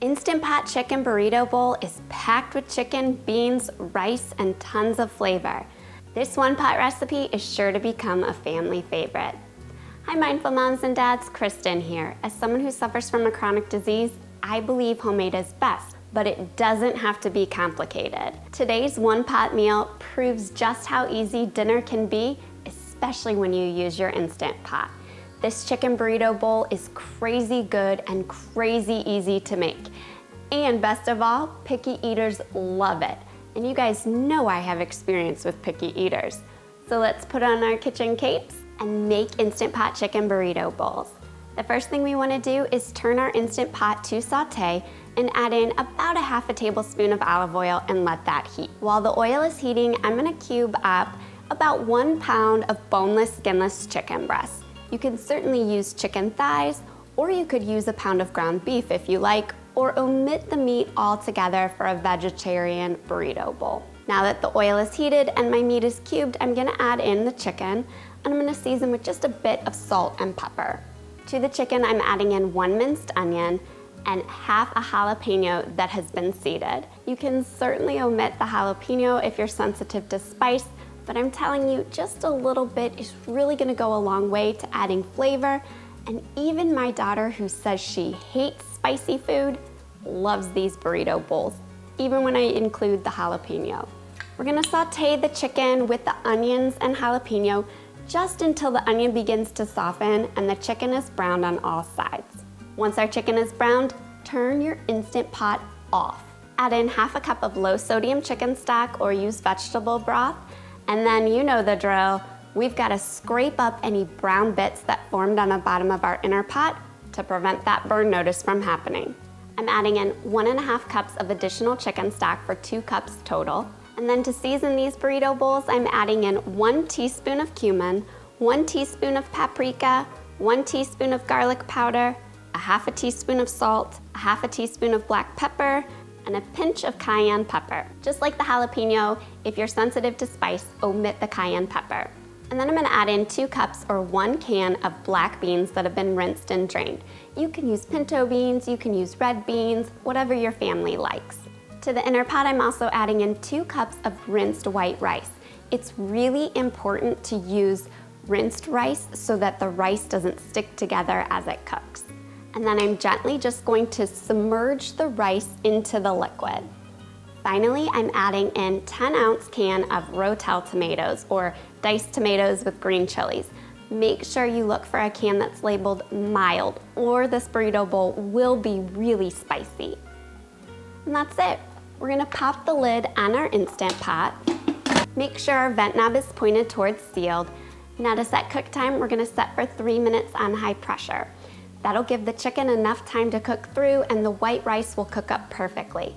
Instant Pot Chicken Burrito Bowl is packed with chicken, beans, rice, and tons of flavor. This one-pot recipe is sure to become a family favorite. Hi Mindful Moms and Dads, Kristen here. As someone who suffers from a chronic disease, I believe homemade is best, but it doesn't have to be complicated. Today's one-pot meal proves just how easy dinner can be, especially when you use your Instant Pot. This chicken burrito bowl is crazy good and crazy easy to make. And best of all, picky eaters love it. And you guys know I have experience with picky eaters. So let's put on our kitchen capes and make Instant Pot chicken burrito bowls. The first thing we want to do is turn our Instant Pot to saute and add in about a half a tablespoon of olive oil and let that heat. While the oil is heating, I'm going to cube up about 1 pound of boneless, skinless chicken breasts. You can certainly use chicken thighs, or you could use a pound of ground beef if you like, or omit the meat altogether for a vegetarian burrito bowl. Now that the oil is heated and my meat is cubed, I'm gonna add in the chicken, and I'm gonna season with just a bit of salt and pepper. To the chicken, I'm adding in 1 minced onion and half a jalapeno that has been seeded. You can certainly omit the jalapeno if you're sensitive to spice, but I'm telling you, just a little bit is really gonna go a long way to adding flavor, and even my daughter, who says she hates spicy food, loves these burrito bowls, even when I include the jalapeno. We're gonna saute the chicken with the onions and jalapeno just until the onion begins to soften and the chicken is browned on all sides. Once our chicken is browned, turn your Instant Pot off. Add in half a cup of low sodium chicken stock or use vegetable broth. And then you know the drill. We've got to scrape up any brown bits that formed on the bottom of our inner pot to prevent that burn notice from happening. I'm adding in 1.5 cups of additional chicken stock for 2 cups total. And then to season these burrito bowls, I'm adding in 1 teaspoon of cumin, 1 teaspoon of paprika, 1 teaspoon of garlic powder, a half a teaspoon of salt, a half a teaspoon of black pepper, and a pinch of cayenne pepper. Just like the jalapeno, if you're sensitive to spice, omit the cayenne pepper. And then I'm gonna add in 2 cups or 1 can of black beans that have been rinsed and drained. You can use pinto beans, you can use red beans, whatever your family likes. To the inner pot, I'm also adding in 2 cups of rinsed white rice. It's really important to use rinsed rice so that the rice doesn't stick together as it cooks. And then I'm gently just going to submerge the rice into the liquid. Finally, I'm adding in 10-ounce can of Rotel tomatoes or diced tomatoes with green chilies. Make sure you look for a can that's labeled mild, or this burrito bowl will be really spicy. And that's it. We're gonna pop the lid on our Instant Pot. Make sure our vent knob is pointed towards sealed. Now to set cook time, we're gonna set for 3 minutes on high pressure. That'll give the chicken enough time to cook through and the white rice will cook up perfectly.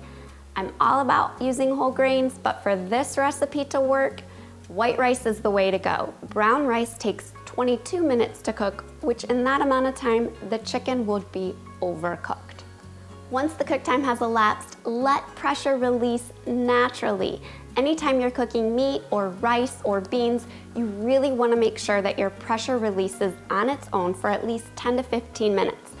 I'm all about using whole grains, but for this recipe to work, white rice is the way to go. Brown rice takes 22 minutes to cook, which in that amount of time, the chicken will be overcooked. Once the cook time has elapsed, let pressure release naturally. Anytime you're cooking meat or rice or beans, you really want to make sure that your pressure releases on its own for at least 10 to 15 minutes.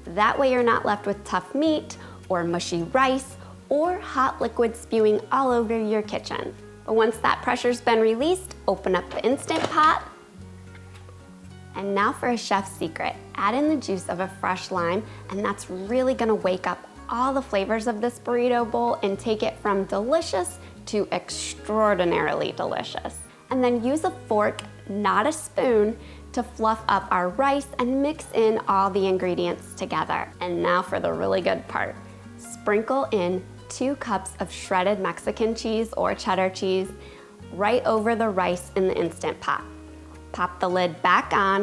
That way you're not left with tough meat or mushy rice or hot liquid spewing all over your kitchen. But once that pressure's been released, open up the Instant Pot. And now for a chef's secret. Add in the juice of a fresh lime, and that's really gonna wake up all the flavors of this burrito bowl and take it from delicious to extraordinarily delicious. And then use a fork, not a spoon, to fluff up our rice and mix in all the ingredients together. And now for the really good part. Sprinkle in 2 cups of shredded Mexican cheese or cheddar cheese right over the rice in the Instant Pot. Pop the lid back on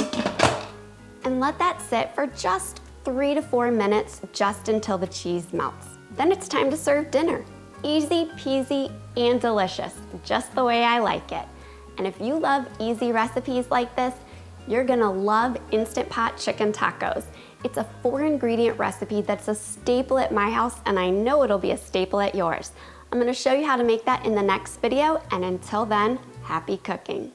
and let that sit for just 3 to 4 minutes, just until the cheese melts. Then it's time to serve dinner. Easy peasy and delicious, just the way I like it. And if you love easy recipes like this, you're gonna love Instant Pot chicken tacos. It's a 4-ingredient recipe that's a staple at my house, and I know it'll be a staple at yours. I'm gonna show you how to make that in the next video, and until then, happy cooking.